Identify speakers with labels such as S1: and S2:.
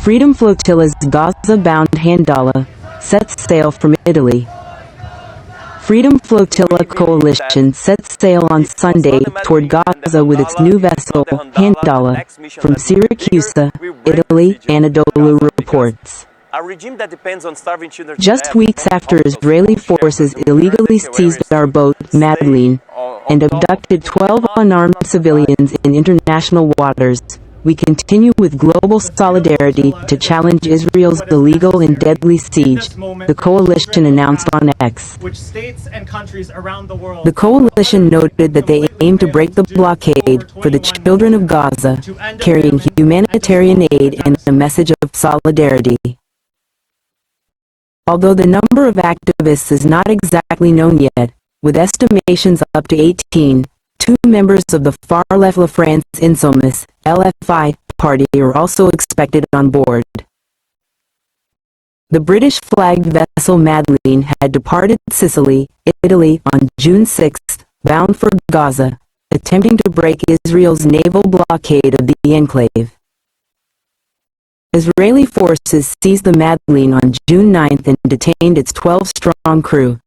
S1: Freedom Flotilla's Gaza-bound Handala sets sail from Italy. Freedom Flotilla Coalition sets sail on Sunday toward Gaza with its new vessel, Handala, from Syracuse, Italy, Anadolu reports. Just weeks after Israeli forces illegally seized our boat, Madeleine, and abducted 12 unarmed civilians in international waters, we continue with global solidarity to challenge Israel's illegal and deadly siege, the coalition announced on X. The coalition noted that they aim to break the blockade for the children of Gaza, carrying humanitarian aid and a message of solidarity. Although the number of activists is not exactly known yet, with estimations up to 18, two members of the far-left La France Insoumise (LFI) party are also expected on board. The British-flagged vessel Madeleine had departed Sicily, Italy on June 6, bound for Gaza, attempting to break Israel's naval blockade of the enclave. Israeli forces seized the Madeleine on June 9 and detained its 12-strong crew,